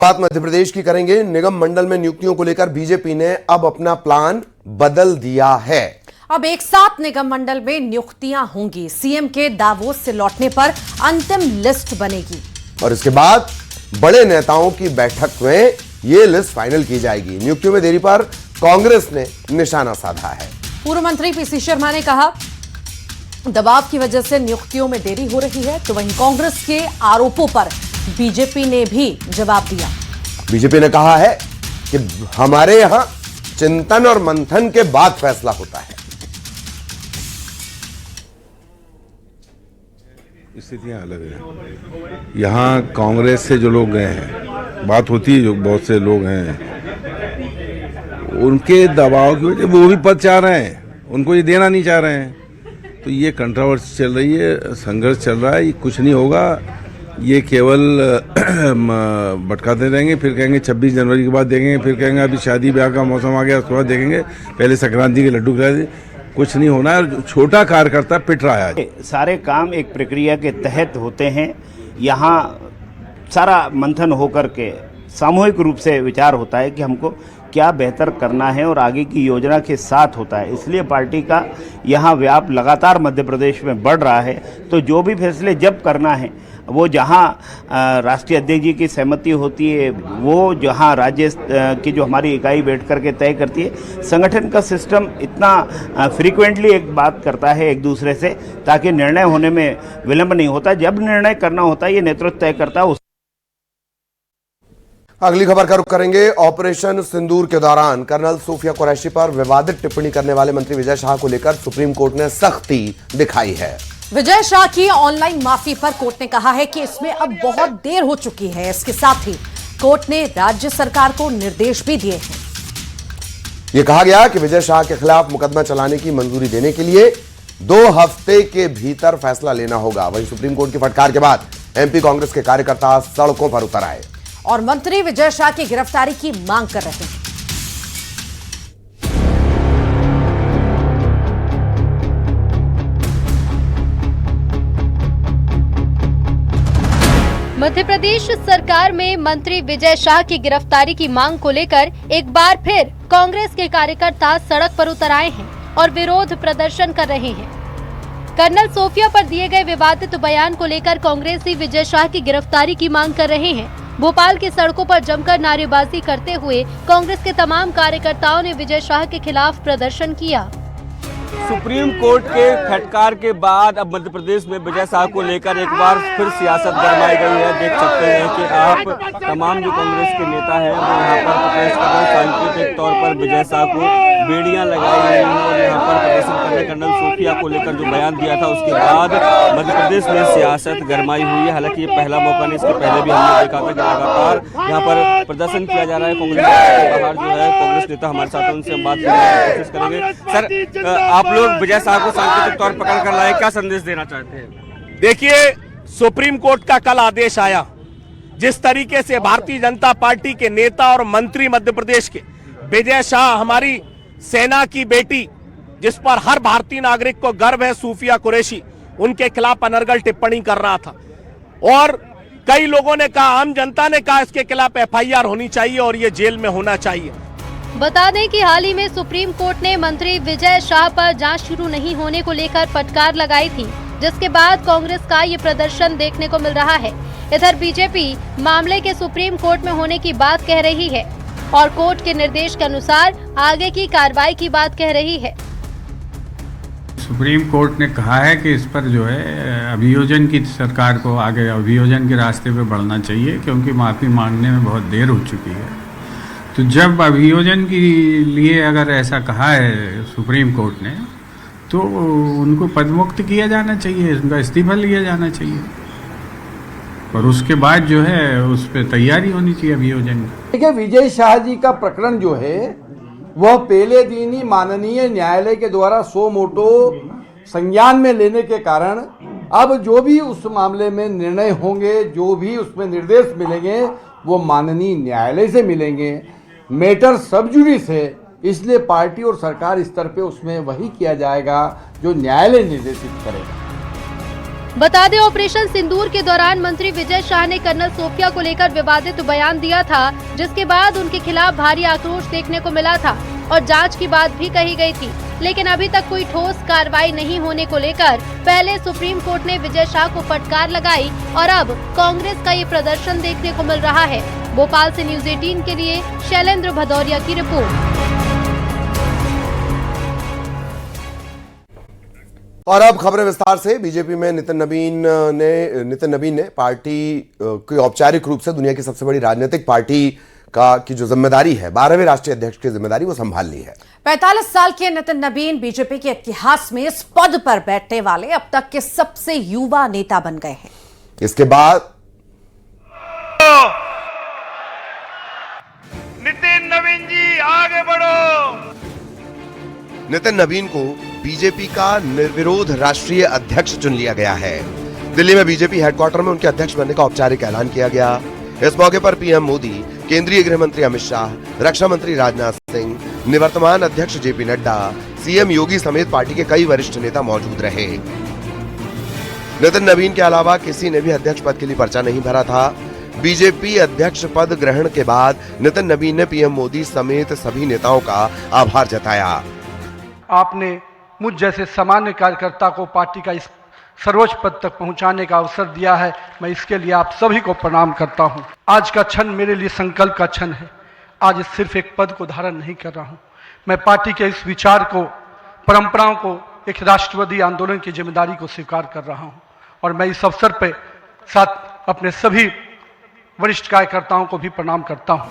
बात मध्य प्रदेश की करेंगे। निगम मंडल में नियुक्तियों को लेकर बीजेपी ने अब अपना प्लान बदल दिया है। अब एक साथ निगम मंडल में नियुक्तियां होंगी। सीएम के दावोस से लौटने पर अंतिम लिस्ट बनेगी और इसके बाद बड़े नेताओं की बैठक में यह लिस्ट फाइनल की जाएगी। नियुक्तियों में देरी पर कांग्रेस ने निशाना साधा है। पूर्व मंत्री पीसी शर्मा ने कहा, दबाव की वजह से नियुक्तियों में देरी हो रही है, तो वहीं कांग्रेस के आरोपों पर बीजेपी ने भी जवाब दिया। बीजेपी ने कहा है कि हमारे यहां चिंतन और मंथन के बाद फैसला होता है। स्थितियां अलग हैं। यहाँ कांग्रेस से जो लोग गए हैं, बात होती है, जो बहुत से लोग हैं उनके दबाव की वजह वो भी पद चाह रहे हैं, उनको ये देना नहीं चाह रहे हैं, तो ये कंट्रोवर्सी चल रही है, संघर्ष चल रहा है। ये कुछ नहीं होगा, ये केवल भटकाते रहेंगे, फिर कहेंगे 26 जनवरी के बाद देखेंगे, फिर कहेंगे अभी शादी ब्याह का मौसम आ गया उसके बाद देखेंगे, पहले संक्रांति के लड्डू खिला दे। कुछ नहीं होना है। छोटा कार्यकर्ता पिट रहा है। सारे काम एक प्रक्रिया के तहत होते हैं। यहाँ सारा मंथन होकर के सामूहिक रूप से विचार होता है कि हमको क्या बेहतर करना है और आगे की योजना के साथ होता है। इसलिए पार्टी का यहाँ व्याप लगातार मध्य प्रदेश में बढ़ रहा है। तो जो भी फैसले जब करना है वो जहाँ राष्ट्रीय अध्यक्ष जी की सहमति होती है, वो जहाँ राज्य की जो हमारी इकाई बैठ करके तय करती है। संगठन का सिस्टम इतना फ्रीक्वेंटली एक बात करता है एक दूसरे से, ताकि निर्णय होने में विलंब नहीं होता। जब निर्णय करना होता है ये नेतृत्व तय करता है। अगली खबर का रुख करेंगे। ऑपरेशन सिंदूर के दौरान कर्नल सूफिया कुरैशी पर विवादित टिप्पणी करने वाले मंत्री विजय शाह को लेकर सुप्रीम कोर्ट ने सख्ती दिखाई है। विजय शाह की ऑनलाइन माफी पर कोर्ट ने कहा है कि इसमें अब बहुत देर हो चुकी है। इसके साथ ही कोर्ट ने राज्य सरकार को निर्देश भी दिए हैं। यह कहा गया कि विजय शाह के खिलाफ मुकदमा चलाने की मंजूरी देने के लिए 2 हफ्ते के भीतर फैसला लेना होगा। वहीं सुप्रीम कोर्ट की फटकार के बाद एमपी कांग्रेस के कार्यकर्ता सड़कों पर उतर आए और मंत्री विजय शाह की गिरफ्तारी की मांग कर रहे हैं। मध्य प्रदेश सरकार में मंत्री विजय शाह की गिरफ्तारी की मांग को लेकर एक बार फिर कांग्रेस के कार्यकर्ता सड़क पर उतर आए हैं और विरोध प्रदर्शन कर रहे हैं। कर्नल सूफिया पर दिए गए विवादित बयान को लेकर कांग्रेसी विजय शाह की गिरफ्तारी की मांग कर रहे हैं। भोपाल की सड़कों पर जमकर नारेबाजी करते हुए कांग्रेस के तमाम कार्यकर्ताओं ने विजय शाह के खिलाफ प्रदर्शन किया। सुप्रीम कोर्ट के फटकार के बाद अब मध्य प्रदेश में विजय शाह को लेकर एक बार फिर सियासत गरमाई गई है। देख सकते हैं कि आप तमाम जो कांग्रेस के नेता हैं वो यहाँ पर प्रोटेस्ट कर रहे हैं। सांकेतिक तौर पर विजय शाह को बेड़ियां लगाई गई हैं और यहाँ पर प्रदर्शन कर रहे। कर्नल सूफिया को लेकर जो बयान दिया था उसके बाद मध्य प्रदेश में सियासत गरमाई हुई है। हालांकि ये पहला मौका नहीं, इसके पहले भी हमने देखा था कि लगातार यहाँ पर प्रदर्शन किया जा रहा है। कांग्रेस के बाहर जो है कांग्रेस नेता हमारे साथ हैं, उनसे हम बात करने की कोशिश करेंगे। सर, आप लोग विजय शाह को सांकेतिक तौर पकड़ कर लाए, क्या संदेश देना चाहते हैं? देखिए, सुप्रीम कोर्ट का कल आदेश आया। जिस तरीके से भारतीय जनता पार्टी के नेता और मंत्री मध्य प्रदेश के विजय शाह, हमारी सेना की बेटी जिस पर हर भारतीय नागरिक को गर्व है, सूफिया कुरैशी, उनके खिलाफ अनर्गल टिप्पणी कर रहा था और कई लोगों ने कहा, आम जनता ने कहा इसके खिलाफ एफआईआर होनी चाहिए और ये जेल में होना चाहिए। बता दें कि हाल ही में सुप्रीम कोर्ट ने मंत्री विजय शाह पर जांच शुरू नहीं होने को लेकर फटकार लगाई थी, जिसके बाद कांग्रेस का ये प्रदर्शन देखने को मिल रहा है। इधर बीजेपी मामले के सुप्रीम कोर्ट में होने की बात कह रही है और कोर्ट के निर्देश के अनुसार आगे की कार्रवाई की बात कह रही है। सुप्रीम कोर्ट ने कहा है कि इस पर जो है अभियोजन की सरकार को आगे अभियोजन के रास्ते पे बढ़ना चाहिए, क्योंकि माफ़ी मांगने में बहुत देर हो चुकी है। तो जब अभियोजन के लिए अगर ऐसा कहा है सुप्रीम कोर्ट ने, तो उनको पदमुक्त किया जाना चाहिए, उनका इस्तीफा लिया जाना चाहिए और उसके बाद जो है उस पर तैयारी होनी चाहिए अभियोजन की। देखिए, विजय शाह जी का प्रकरण जो है वह पहले दिन ही माननीय न्यायालय के द्वारा सो मोटो संज्ञान में लेने के कारण अब जो भी उस मामले में निर्णय होंगे, जो भी उसमें निर्देश मिलेंगे, वो माननीय न्यायालय से मिलेंगे। मैटर सब जुडिस है, इसलिए पार्टी और सरकार स्तर पे उसमें वही किया जाएगा जो न्यायालय निर्देशित करेगा। बता दें, ऑपरेशन सिंदूर के दौरान मंत्री विजय शाह ने कर्नल सोफिया को लेकर विवादित बयान दिया था, जिसके बाद उनके खिलाफ भारी आक्रोश देखने को मिला था और जांच की बात भी कही गई थी। लेकिन अभी तक कोई ठोस कार्रवाई नहीं होने को लेकर पहले सुप्रीम कोर्ट ने विजय शाह को फटकार लगाई और अब कांग्रेस का ये प्रदर्शन देखने को मिल रहा है। भोपाल से न्यूज़ 18 के लिए शैलेंद्र भदौरिया की रिपोर्ट। और अब खबरें विस्तार से। बीजेपी में नितिन नबीन ने पार्टी की औपचारिक रूप से दुनिया की सबसे बड़ी राजनीतिक पार्टी की जो जिम्मेदारी है, 12वें राष्ट्रीय अध्यक्ष की जिम्मेदारी, वो संभाल ली है। 45 साल के नितिन नबीन बीजेपी के इतिहास में इस पद पर बैठने वाले अब तक के सबसे युवा नेता बन गए हैं। इसके बाद नितिन नवीन जी आगे बढ़ो। नितिन नबीन को बीजेपी का निर्विरोध राष्ट्रीय अध्यक्ष चुन लिया गया है। दिल्ली में बीजेपी हेडक्वार्टर में उनके अध्यक्ष बनने का औपचारिक ऐलान किया गया। इस मौके पर पीएम मोदी, केंद्रीय गृह मंत्री अमित शाह, रक्षा मंत्री राजनाथ सिंह, निवर्तमान अध्यक्ष जेपी नड्डा, सीएम योगी समेत पार्टी के कई वरिष्ठ नेता मौजूद रहे। नितिन नबीन के अलावा किसी ने भी अध्यक्ष पद के लिए पर्चा नहीं भरा था। बीजेपी अध्यक्ष पद ग्रहण के बाद नितिन नबीन ने पीएम मोदी समेत सभी नेताओं का आभार जताया। आपने मुझ जैसे सामान्य कार्यकर्ता को पार्टी का इस सर्वोच्च पद तक पहुंचाने का अवसर दिया है। मैं इसके लिए आप सभी को प्रणाम करता हूं। आज का क्षण मेरे लिए संकल्प का क्षण है। आज सिर्फ एक पद को धारण नहीं कर रहा हूं, मैं पार्टी के इस विचार को, परंपराओं को, एक राष्ट्रवादी आंदोलन की जिम्मेदारी को स्वीकार कर रहा हूं। और मैं इस अवसर पर साथ अपने सभी वरिष्ठ कार्यकर्ताओं को भी प्रणाम करता हूं।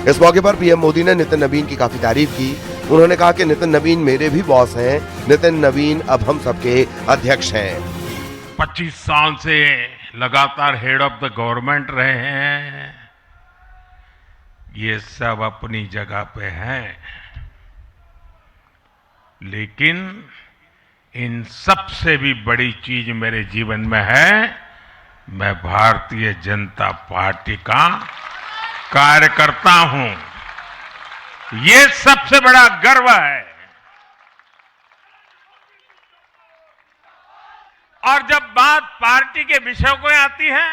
इस मौके पर पीएम मोदी ने नितिन नबीन की काफी तारीफ की। उन्होंने कहा कि नितिन नबीन मेरे भी बॉस हैं। नितिन नबीन अब हम सबके अध्यक्ष हैं। 25 साल से लगातार हेड ऑफ द गवर्नमेंट रहे हैं, ये सब अपनी जगह पे हैं, लेकिन इन सबसे भी बड़ी चीज मेरे जीवन में है, मैं भारतीय जनता पार्टी का कार्यकर्ता हूं। ये सबसे बड़ा गर्व है। और जब बात पार्टी के विषयों को आती है,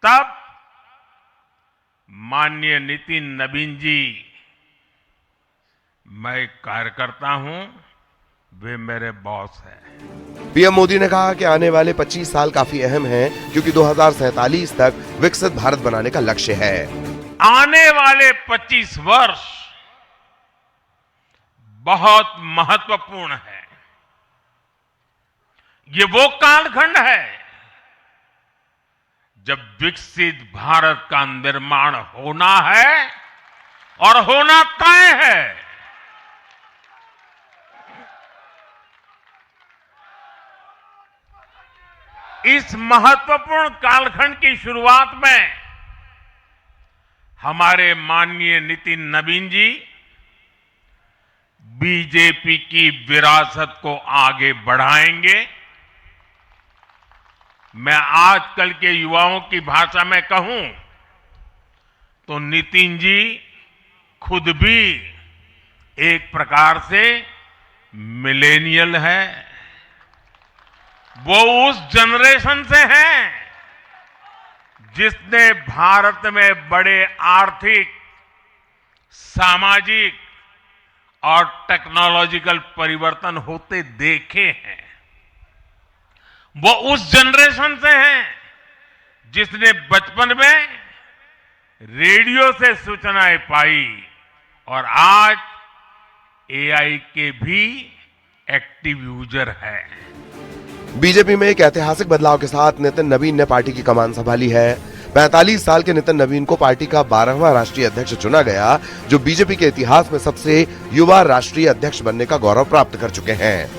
तब माननीय नितिन नबीन जी, मैं एक कार्यकर्ता हूं, वे मेरे बॉस हैं। पीएम मोदी ने कहा कि आने वाले 25 साल काफी अहम हैं, क्योंकि 2047 तक विकसित भारत बनाने का लक्ष्य है। आने वाले 25 वर्ष बहुत महत्वपूर्ण है। ये वो कालखंड है जब विकसित भारत का निर्माण होना है और होना तय है। इस महत्वपूर्ण कालखंड की शुरुआत में हमारे माननीय नितिन नबीन जी बीजेपी की विरासत को आगे बढ़ाएंगे। मैं आजकल के युवाओं की भाषा में कहूं तो नितिन जी खुद भी एक प्रकार से मिलेनियल है। वो उस जनरेशन से हैं जिसने भारत में बड़े आर्थिक, सामाजिक और टेक्नोलॉजिकल परिवर्तन होते देखे हैं। वो उस जनरेशन से हैं जिसने बचपन में रेडियो से सूचनाएं पाई और आज एआई के भी एक्टिव यूजर है। बीजेपी में एक ऐतिहासिक बदलाव के साथ नितिन नबीन ने पार्टी की कमान संभाली है। 45 साल के नितिन नबीन को पार्टी का 12वां राष्ट्रीय अध्यक्ष चुना गया, जो बीजेपी के इतिहास में सबसे युवा राष्ट्रीय अध्यक्ष बनने का गौरव प्राप्त कर चुके हैं।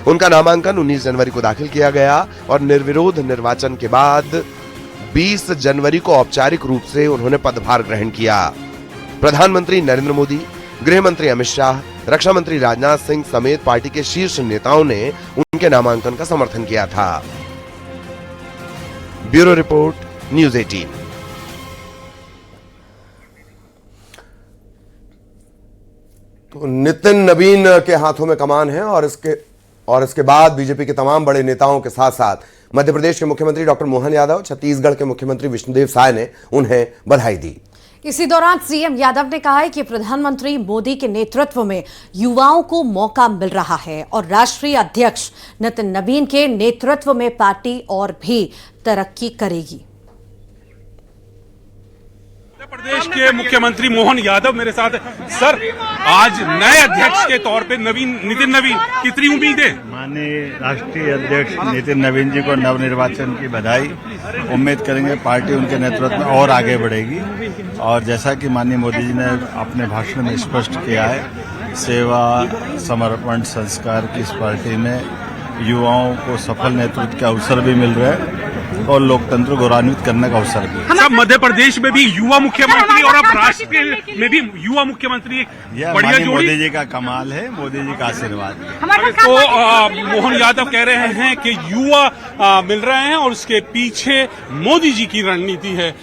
उनका नामांकन 19 जनवरी को दाखिल किया गया और निर्विरोध निर्वाचन के बाद 20 जनवरी को औपचारिक रूप से उन्होंने पदभार ग्रहण किया। प्रधानमंत्री नरेंद्र मोदी, गृह मंत्री अमित शाह, रक्षा मंत्री राजनाथ सिंह समेत पार्टी के शीर्ष नेताओं ने उनके नामांकन का समर्थन किया था। Bureau report, news 18। तो नितिन नबीन के हाथों में कमान है और इसके और इसके बाद बीजेपी के तमाम बड़े नेताओं के साथ साथ मध्य प्रदेश के मुख्यमंत्री डॉक्टर मोहन यादव, छत्तीसगढ़ के मुख्यमंत्री विष्णुदेव साय ने उन्हें बधाई दी। इसी दौरान सीएम यादव ने कहा है कि प्रधानमंत्री मोदी के नेतृत्व में युवाओं को मौका मिल रहा है और राष्ट्रीय अध्यक्ष नितिन नवीन के नेतृत्व में पार्टी और भी तरक्की करेगी। प्रदेश के मुख्यमंत्री मोहन यादव मेरे साथ है। सर, आज नए अध्यक्ष के तौर पे नितिन नवीन, कितनी उम्मीदें? माननीय राष्ट्रीय अध्यक्ष नितिन नवीन जी को नवनिर्वाचन की बधाई। उम्मीद करेंगे पार्टी उनके नेतृत्व में और आगे बढ़ेगी और जैसा कि माननीय मोदी जी ने अपने भाषण में स्पष्ट किया है, सेवा, समर्पण, संस्कार की इस पार्टी में युवाओं को सफल नेतृत्व के अवसर भी मिल रहे हैं और लोकतंत्र को गौरवान्वित करने का अवसर भी। सब मध्य प्रदेश में भी युवा मुख्यमंत्री और अब राष्ट्रीय में भी युवा मुख्यमंत्री, बढ़िया जोड़ी। मोदी जी का कमाल है, मोदी जी का आशीर्वाद। तो मोहन यादव कह रहे हैं कि युवा मिल रहे हैं और उसके पीछे मोदी जी की रणनीति है।